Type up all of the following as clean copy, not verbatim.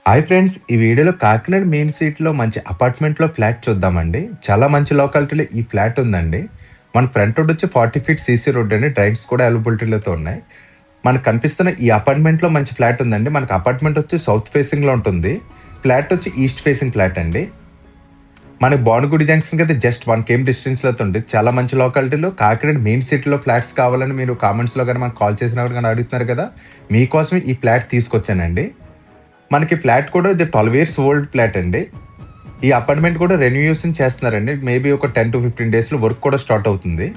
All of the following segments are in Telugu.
హాయ్ ఫ్రెండ్స్, ఈ వీడియోలో కాకినాడ మెయిన్ సిటీలో మంచి అపార్ట్మెంట్లో ఫ్లాట్ చూద్దామండి. చాలా మంచి లొకాలిటీలో ఈ ఫ్లాట్ ఉందండి. మన ఫ్రంట్ రోడ్ వచ్చి 40 ఫీట్ సీసీ రోడ్ అండి. డ్రైన్స్ కూడా అవైలబిలిటీలో ఉన్నాయి. మనకు కనిపిస్తున్న ఈ అపార్ట్మెంట్లో మంచి ఫ్లాట్ ఉందండి. మనకు అపార్ట్మెంట్ వచ్చి సౌత్ ఫేసింగ్లో ఉంటుంది. ఫ్లాట్ వచ్చి ఈస్ట్ ఫేసింగ్ ఫ్లాట్ అండి. మనకి భానుగుడి జంక్షన్కి అయితే జస్ట్ 1 km డిస్టెన్స్లో ఉంది. చాలా మంచి లొకాలిటీలో కాకినాడ మెయిన్ సిటీలో ఫ్లాట్స్ కావాలని మీరు కామెంట్స్లో కానీ మనకు కాల్ చేసినప్పుడు కానీ అడుగుతున్నారు కదా, మీకోసం ఈ ఫ్లాట్ తీసుకొచ్చానండి. మనకి ఫ్లాట్ కూడా ఇది 12 years ఓల్డ్ ఫ్లాట్ అండి. ఈ అపార్ట్మెంట్ కూడా రెన్యూషన్ చేస్తున్నారండి. మేబీ ఒక 10 to 15 daysలో వర్క్ కూడా స్టార్ట్ అవుతుంది.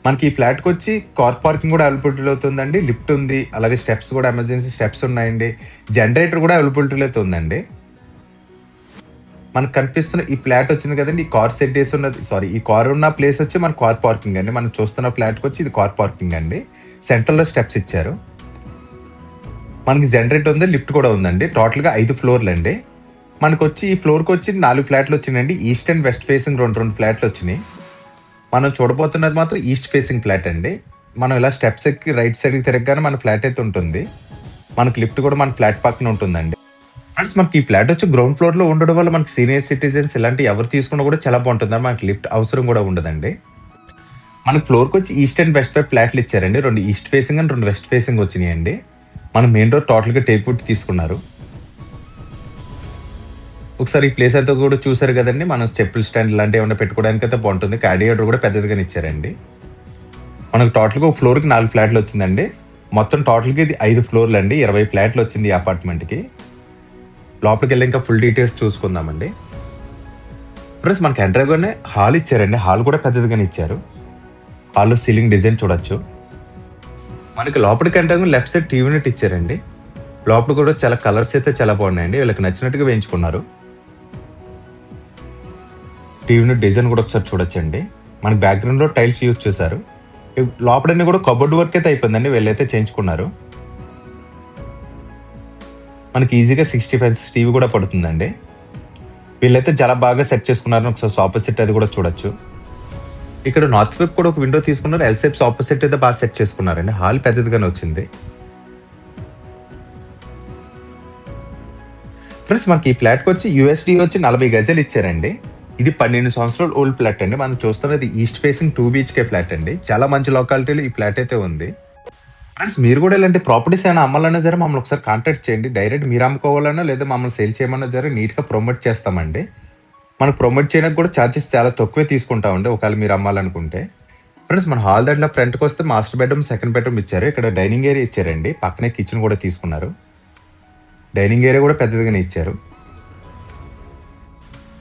మనకి ఈ ఫ్లాట్కి వచ్చి కార్ పార్కింగ్ కూడా అవైలబిలిటీలో అవుతుందండి. లిఫ్ట్ ఉంది, అలాగే స్టెప్స్ కూడా ఎమర్జెన్సీ స్టెప్స్ ఉన్నాయండి. జనరేటర్ కూడా అవైలబిలిటీలో ఉందండి. మనకు కనిపిస్తున్న ఈ ఫ్లాట్ వచ్చింది కదండి, ఈ కార్ సెట్ చేసి ఉన్నది, ఈ కార్ ఉన్న ప్లేస్ వచ్చి మన కార్ పార్కింగ్ అండి. మనం చూస్తున్న ఫ్లాట్కి వచ్చి ఇది కార్ పార్కింగ్ అండి. సెంటర్లో స్టెప్స్ ఇచ్చారు. మనకి జనరేటర్ ఉంది, లిఫ్ట్ కూడా ఉందండి. టోటల్గా 5 ఫ్లోర్లు అండి. మనకు వచ్చి ఈ ఫ్లోర్కి వచ్చి 4 ఫ్లాట్లు వచ్చినాయండి. ఈస్ట్ అండ్ వెస్ట్ ఫేసింగ్ రెండు ఫ్లాట్లు వచ్చినాయి. మనం చూడబోతున్నది మాత్రం ఈస్ట్ ఫేసింగ్ ఫ్లాట్ అండి. మనం ఇలా స్టెప్స్ ఎక్కి రైట్ సైడ్కి తిరగగానే మన ఫ్లాట్ అయితే ఉంటుంది. మనకి లిఫ్ట్ కూడా మన ఫ్లాట్ పక్కన ఉంటుందండి. ఫ్రెండ్స్, మనకి ఈ ఫ్లాట్ వచ్చి గ్రౌండ్ ఫ్లోర్లో ఉండడం వల్ల మనకి సీనియర్ సిటిజన్స్ ఇలాంటి ఎవరు తీసుకున్నా కూడా చాలా బాగుంటుంది. మనకి లిఫ్ట్ అవసరం కూడా ఉండదండి. మనకి ఫ్లోర్కి వచ్చి ఈస్ట్ అండ్ వెస్ట్ వైపు ఫ్లాట్లు ఇచ్చారండి. 2 east facing and 2 west facing వచ్చినాయండి. మన మెయిన్ డోర్ టోటల్గా టేక్ వుడ్ తీసుకున్నారు. ఒకసారి ఈ ప్లేస్ అంతా కూడా చూసారు కదండి. మనం చెప్పుల స్టాండ్ లాంటివి ఏమైనా పెట్టుకోవడానికి అయితే బాగుంటుంది. క్యాడియేటర్ కూడా పెద్దదిగానే ఇచ్చారండి. మనకు టోటల్గా ఒక ఫ్లోర్కి 4 ఫ్లాట్లు వచ్చిందండి. మొత్తం టోటల్గా ఇది 5 ఫ్లోర్లు అండి. 20 ఫ్లాట్లు వచ్చింది ఈ అపార్ట్మెంట్కి. లోపలికి వెళ్ళి ఇంకా ఫుల్ డీటెయిల్స్ చూసుకుందామండి. ప్లస్ మనకి ఎంట్రీగానే హాల్ ఇచ్చారండి. హాల్ కూడా పెద్దదిగానే ఇచ్చారు. హాల్లో సీలింగ్ డిజైన్ చూడొచ్చు. మనకి లోపలికి ఎంట్రీగా లెఫ్ట్ సైడ్ టీవీ యూనిట్ ఇచ్చారండి. లోపల కూడా చాలా కలర్స్ అయితే చాలా బాగున్నాయండి. వీళ్ళకి నచ్చినట్టుగా వేయించుకున్నారు. టీవీ యూనిట్ డిజైన్ కూడా ఒకసారి చూడొచ్చండి. మనకి బ్యాక్గ్రౌండ్లో టైల్స్ యూజ్ చేశారు. లోపలన్నీ కూడా కబోర్డ్ వర్క్ అయితే అయిపోయిందండి. వీళ్ళైతే చేయించుకున్నారు. మనకి ఈజీగా 65 inches టీవీ కూడా పడుతుందండి. వీళ్ళైతే చాలా బాగా సెట్ చేసుకున్నారు. ఒకసారి సోఫా సెట్ అది కూడా చూడొచ్చు. ఇక్కడ నార్త్ వైపు కూడా ఒక విండో తీసుకున్నారు. ఎల్ షేప్స్ ఆపోజిట్ అయితే బాగా సెట్ చేసుకున్నారండి. హాల్ పెద్దదిగానే వచ్చింది. ఫ్రెండ్స్, మనకి ఈ ఫ్లాట్కి వచ్చి యూఎస్డీ వచ్చి 40 గజాలు ఇచ్చారండి. ఇది 12 సంవత్సరాలు ఓల్డ్ ఫ్లాట్ అండి. మనం చూస్తున్నది ఈస్ట్ ఫేసింగ్ 2 BHK ఫ్లాట్ అండి. చాలా మంచి లొకాలిటీలో ఈ ఫ్లాట్ అయితే ఉంది. ఫ్రెండ్స్, మీరు కూడా ఇలాంటి ప్రాపర్టీస్ అయినా అమ్మాలన్నా సరే మమ్మల్ని ఒకసారి కాంటాక్ట్ చేయండి. డైరెక్ట్ మీరు అమ్ముకోవాలన్నా లేదా మమ్మల్ని సేల్ చేయమన్నా సరే నీట్గా ప్రమోట్ చేస్తామండి. మనం ప్రమోట్ చేయడానికి కూడా ఛార్జెస్ చాలా తక్కువే తీసుకుంటామండి ఒకవేళ మీరు అమ్మాలనుకుంటే. ఫ్రెండ్స్, మన హాల్ దాంట్లో ఫ్రంట్కి వస్తే మాస్టర్ బెడ్రూమ్, సెకండ్ బెడ్రూమ్ ఇచ్చారు. ఇక్కడ డైనింగ్ ఏరియా ఇచ్చారండి. పక్కనే కిచెన్ కూడా తీసుకున్నారు. డైనింగ్ ఏరియా కూడా పెద్దదిగానే ఇచ్చారు.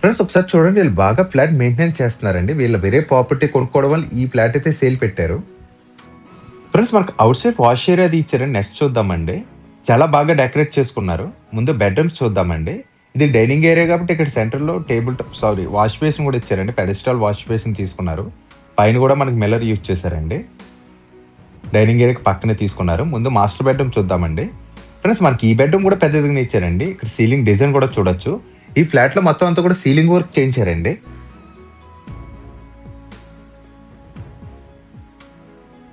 ఫ్రెండ్స్, ఒకసారి చూడండి, వీళ్ళు బాగా ఫ్లాట్ మెయింటైన్ చేస్తున్నారండి. వీళ్ళు వేరే ప్రాపర్టీ కొనుక్కోవడం వల్ల ఈ ఫ్లాట్ అయితే సేల్ పెట్టారు. ఫ్రెండ్స్, మనకు అవుట్ సైడ్ వాష్ ఏరియా అది ఇచ్చారండి. నెక్స్ట్ చూద్దామండి. చాలా బాగా డెకరేట్ చేసుకున్నారు. ముందు బెడ్రూమ్స్ చూద్దామండి. ఇది డైనింగ్ ఏరియా కాబట్టి ఇక్కడ సెంటర్లో వాష్ బేసిన్ కూడా ఇచ్చారండి. పెడెస్టాల్ వాష్ బేసిన్ తీసుకున్నారు. పైన కూడా మనకి మిల్లర్ యూజ్ చేశారండి. డైనింగ్ ఏరియాకి పక్కనే తీసుకున్నారు. ముందు మాస్టర్ బెడ్రూమ్ చూద్దామండి. ఫ్రెండ్స్, మనకి ఈ బెడ్రూమ్ కూడా పెద్దదిగానే ఇచ్చారండి. ఇక్కడ సీలింగ్ డిజైన్ కూడా చూడొచ్చు. ఈ ఫ్లాట్లో మొత్తం అంతా కూడా సీలింగ్ వర్క్ చేయించారండి.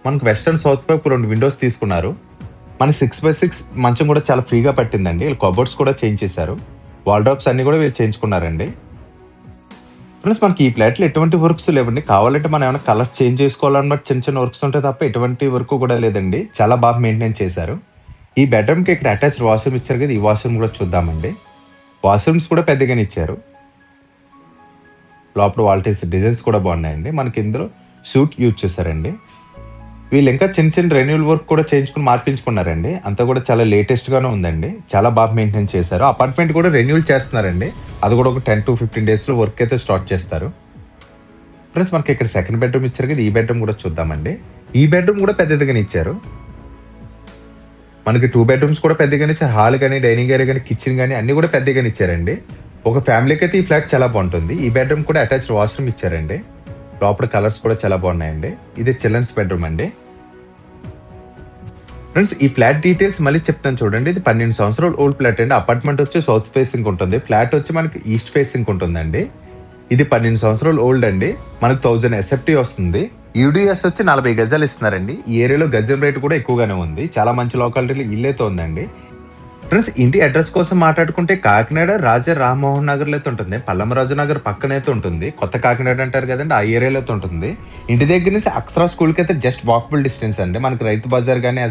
మనకు వెస్ట్ అండ్ సౌత్ వైపు 2 విండోస్ తీసుకున్నారు. మనకి 6x6 మంచం కూడా చాలా ఫ్రీగా పట్టిందండి. వీళ్ళు కబోర్డ్స్ కూడా చేంజ్ చేశారు. వాల్డ్రాప్స్ అన్ని కూడా వీళ్ళు చేయించుకున్నారండి. ప్లస్ మనకి ఈ ఫ్లాట్లో ఎటువంటి వర్క్స్ లేవండి. కావాలంటే మనం ఏమైనా కలర్స్ చేంజ్ చేసుకోవాలన్నమాట చిన్న వర్క్స్ ఉంటాయి తప్ప ఎటువంటి వర్క్ కూడా లేదండి. చాలా బాగా మెయింటైన్ చేశారు. ఈ బెడ్రూమ్కి ఇక్కడ అటాచ్డ్ వాష్రూమ్ ఇచ్చారు కదా, ఈ వాష్రూమ్ కూడా చూద్దామండి. వాష్రూమ్స్ కూడా పెద్దగానే ఇచ్చారు. లోపల వాల్టైల్స్ డిజైన్స్ కూడా బాగున్నాయండి. మనకి ఇందులో సూట్ యూజ్ చేశారండి. వీళ్ళు ఇంకా చిన్న రెన్యూల్ వర్క్ కూడా చేయించుకుని మార్పించుకున్నారండి. అంతా కూడా చాలా లేటెస్ట్గానే ఉందండి. చాలా బాగా మెయింటైన్ చేశారు. అపార్ట్మెంట్ కూడా రెన్యూల్ చేస్తున్నారండి. అది కూడా ఒక 10 to 15 daysలో వర్క్ అయితే స్టార్ట్ చేస్తారు. ప్లస్ మనకి ఇక్కడ సెకండ్ బెడ్రూమ్ ఇచ్చారు కదా, ఈ బెడ్రూమ్ కూడా చూద్దామండి. ఈ బెడ్రూమ్ కూడా పెద్దదిగానే ఇచ్చారు. మనకి 2 bedrooms కూడా పెద్దగానే ఇచ్చారు. హాల్ కానీ, డైనింగ్ ఏరియా కానీ, కిచెన్ కానీ అన్ని కూడా పెద్దగానే ఇచ్చారండి. ఒక ఫ్యామిలీకి అయితే ఈ ఫ్లాట్ చాలా బాగుంటుంది. ఈ బెడ్రూమ్ కూడా అటాచ్డ్ వాష్రూమ్ ఇచ్చారండి. లోపల కలర్స్ కూడా చాలా బాగున్నాయండి. ఇది చిల్డ్రన్స్ బెడ్రూమ్ అండి. ఫ్రెండ్స్, ఈ ఫ్లాట్ డీటెయిల్స్ మళ్ళీ చెప్తాను చూడండి. ఇది 12 సంవత్సరాలు ఓల్డ్ ఫ్లాట్ అండి. అపార్ట్మెంట్ వచ్చి సౌత్ ఫేసింగ్ ఉంటుంది. ఫ్లాట్ వచ్చి మనకి ఈస్ట్ ఫేసింగ్ ఉంటుందండి. ఇది 12 సంవత్సరాలు ఓల్డ్ అండి. మనకు 1000 SFT వస్తుంది. యూడిఎస్ వచ్చి 40 గజాలు ఇస్తున్నారండి. ఈ ఏరియాలో గజం రేటు కూడా ఎక్కువగానే ఉంది. చాలా మంచి లొకాలిటీలో ఇల్లు అయితే ఉందండి. ఫ్రెండ్స్ ఇంటి అడ్రస్ కోసం మాట్లాడుకుంటే కాకినాడ రాజా రామ్మోహన్ నగర్లో అయితే ఉంటుంది. పల్లమరాజు నగర్ పక్కనైతే ఉంటుంది. కొత్త కాకినాడ అంటారు కదండి, ఆ ఏరియాలో అయితే ఉంటుంది. ఇంటి దగ్గర నుంచి అక్షరా స్కూల్కి అయితే జస్ట్ వాకబుల్ డిస్టెన్స్ అండి. మనకి రైతు బజార్ కానీ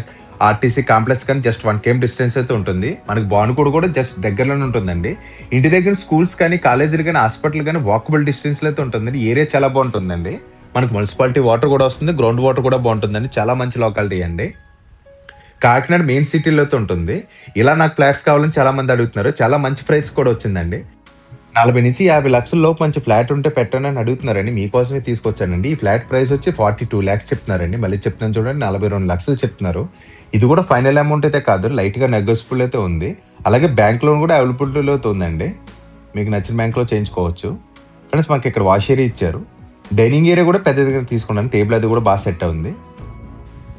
ఆర్టీసీ కాంప్లెక్స్ కానీ జస్ట్ 1 km డిస్టెన్స్ అయితే ఉంటుంది. మనకి భానుకోడు కూడా జస్ట్ దగ్గరలోనే ఉంటుందండి. ఇంటి దగ్గర స్కూల్స్ కానీ కాలేజీలు కానీ హాస్పిటల్ కానీ వాకబుల్ డిస్టెన్స్లో అయితే ఉంటుందండి. ఏరియా చాలా బాగుంటుందండి. మనకు మున్సిపాలిటీ వాటర్ కూడా వస్తుంది, గ్రౌండ్ వాటర్ కూడా బాగుంటుందండి. చాలా మంచి లొకాలిటీ అండి. కాకినాడ మెయిన్ సిటీలో ఉంటుంది. ఇలా నాకు ఫ్లాట్స్ కావాలని చాలా మంది అడుగుతున్నారు. చాలా మంచి ప్రైస్ కూడా వచ్చిందండి. 40 నుంచి 50 లక్షల లోపు మంచి ఫ్లాట్ ఉంటే పెట్టండి అని అడుగుతున్నారండి. మీకోసమే తీసుకొచ్చానండి. ఈ ఫ్లాట్ ప్రైస్ వచ్చి 42 lakhs చెప్తున్నారండి. మళ్ళీ చెప్తున్నాను చూడండి, 42 లక్షలు చెప్తున్నారు. ఇది కూడా ఫైనల్ అమౌంట్ అయితే కాదు, లైట్గా నెగోషియబుల్ అయితే ఉంది. అలాగే బ్యాంక్ లోన్ కూడా అవైలబిలిటీలో ఉందండి. మీకు నచ్చిన బ్యాంక్లో చేయించుకోవచ్చు. ఫ్రెండ్స్ మనకి ఇక్కడ వాష్ ఏరియా ఇచ్చారు. డైనింగ్ ఏరియా కూడా పెద్దదిగా తీసుకున్నాను. టేబుల్ అది కూడా బాగా సెట్ ఉంది.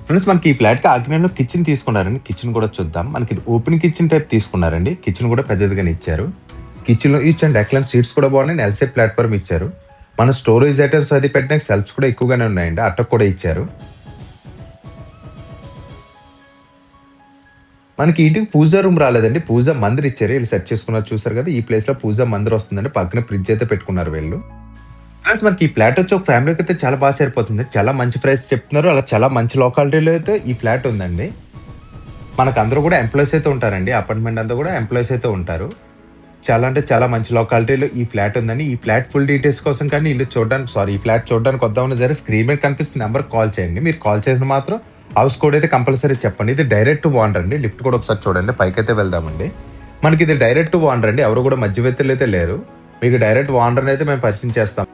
ఫ్రెండ్స్ మనకి ఈ ఫ్లాట్కి ఆగ్నేయంలో కిచెన్ తీసుకున్నారండి. కిచెన్ కూడా చూద్దాం. మనకి ఇది ఓపెన్ కిచెన్ టైప్ తీసుకున్నారండి. కిచెన్ కూడా పెద్దదిగానే ఇచ్చారు. కిచెన్లో ఈచ్ అండ్ ఎక్లెన్ సీట్స్ కూడా బాగున్నాయి. ఎల్సే ప్లాట్ఫామ్ ఇచ్చారు. మన స్టోరేజ్ ఐటమ్స్ అది పెట్టిన సెల్ఫ్స్ కూడా ఎక్కువగానే ఉన్నాయండి. అట్టకు కూడా ఇచ్చారు. మనకి ఇంటికి పూజా రూమ్ రాలేదండి, పూజా మందిర్ ఇచ్చారు. వీళ్ళు సెట్ చేసుకున్నారు చూసారు కదా. ఈ ప్లేస్ లో పూజా మందిర్ వస్తుందండి. పక్కన ఫ్రిడ్జ్ అయితే పెట్టుకున్నారు వీళ్ళు. ఫ్రెండ్స్ మనకి ఈ ఫ్లాట్ వచ్చి ఒక ఫ్యామిలీకి అయితే చాలా బాగా సరిపోతుంది. చాలా మంచి ప్రైస్ చెప్తున్నారు. అలా చాలా మంచి లొకాలిటీలో అయితే ఈ ఫ్లాట్ ఉందండి. మనకు అందరూ కూడా ఎంప్లాయీస్ అయితే ఉంటారండి. అపార్ట్మెంట్ అంతా కూడా ఎంప్లాయీస్ అయితే ఉంటారు. చాలా అంటే చాలా మంచి లొకాలిటీలో ఈ ఫ్లాట్ ఉందండి. ఈ ఫ్లాట్ ఫుల్ డీటెయిల్స్ కోసం కానీ ఈ ఫ్లాట్ చూడడానికి వద్దామని సరే స్క్రీన్ మీద కనిపిస్తున్న నెంబర్ కాల్ చేయండి. మీరు కాల్ చేసిన మాత్రం హౌస్ కోడ్ అయితే కంపల్సరీ చెప్పండి. ఇది డైరెక్ట్ టు ఓనర్ అండి. లిఫ్ట్ కూడా ఒకసారి చూడండి, పైకైతే వెళ్దామండి. మనకి ఇది డైరెక్ట్ టు ఓనర్ అండి. ఎవరు కూడా మధ్యవర్తులు అయితే లేరు. మీకు డైరెక్ట్ ఓనర్ అయితే మేము పరిచయం చేస్తాం.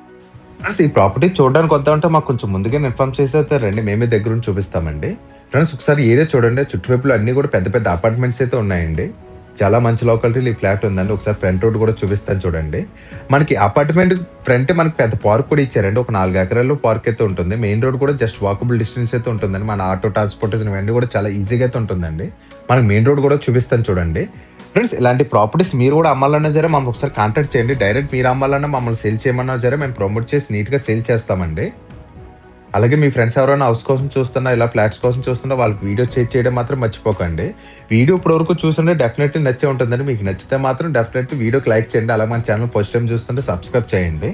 ఫ్రెండ్స్ ఈ ప్రాపర్టీ చూడడానికి వద్దా ఉంటే మాకు కొంచెం ముందుగా ఇన్ఫార్మ్ చేస్తే రండి, మేమే దగ్గర నుంచి చూపిస్తామండి. ఫ్రెండ్స్ ఒకసారి ఏరియా చూడండి. చుట్టువైపులో అన్ని కూడా పెద్ద పెద్ద అపార్ట్మెంట్స్ అయితే ఉన్నాయండి. చాలా మంచి లొకాలిటీలో ఈ ఫ్లాట్ ఉందండి. ఒకసారి ఫ్రంట్ రోడ్ కూడా చూపిస్తాను చూడండి. మనకి అపార్ట్మెంట్ ఫ్రంట్ మనకి పెద్ద పార్క్ కూడా ఇచ్చారండి. ఒక 4 ఎకరాల్లో పార్క్ అయితే ఉంటుంది. మెయిన్ రోడ్ కూడా జస్ట్ వాకబుల్ డిస్టెన్స్ అయితే ఉంటుందండి. మన ఆటో ట్రాన్స్పోర్టేషన్ ఇవన్నీ కూడా చాలా ఈజీగా అయితే ఉంటుందండి. మనకి మెయిన్ రోడ్ కూడా చూపిస్తాను చూడండి. ఫ్రెండ్స్ ఇలాంటి ప్రాపర్టీస్ మీరు కూడా అమ్మాలన్నా సరే మమ్మల్ని ఒకసారి కాంటాక్ట్ చేయండి. డైరెక్ట్ మీరు అమ్మాలన్నా మమ్మల్ని సేల్ చేయమన్నా సరే మేము ప్రమోట్ చేసి నీట్గా సేల్ చేస్తామండి. అలాగే మీ ఫ్రెండ్స్ ఎవరైనా హౌస్ కోసం చూస్తున్నా, ఇలా ఫ్లాట్స్ కోసం చూస్తున్నా వాళ్ళకి వీడియో చేయడం మాత్రం మర్చిపోకండి. వీడియో ఇప్పటివరకు చూస్తుంటే డెఫినెట్లీ నచ్చే ఉంటుందండి. మీకు నచ్చితే మాత్రం డెఫినెట్లీ వీడియోకి లైక్ చేయండి. అలాగే మన ఛానల్ ఫస్ట్ టైం చూస్తుంటే సబ్స్క్రైబ్ చేయండి.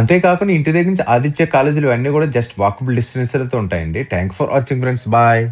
అంతేకాకుండా ఇంటి దగ్గర నుంచి ఆదిత్య కాలేజీలు ఇవన్నీ కూడా జస్ట్ వాకబుల్ డిస్టెన్స్ అయితే ఉంటాయండి. Thank for watching friends, bye.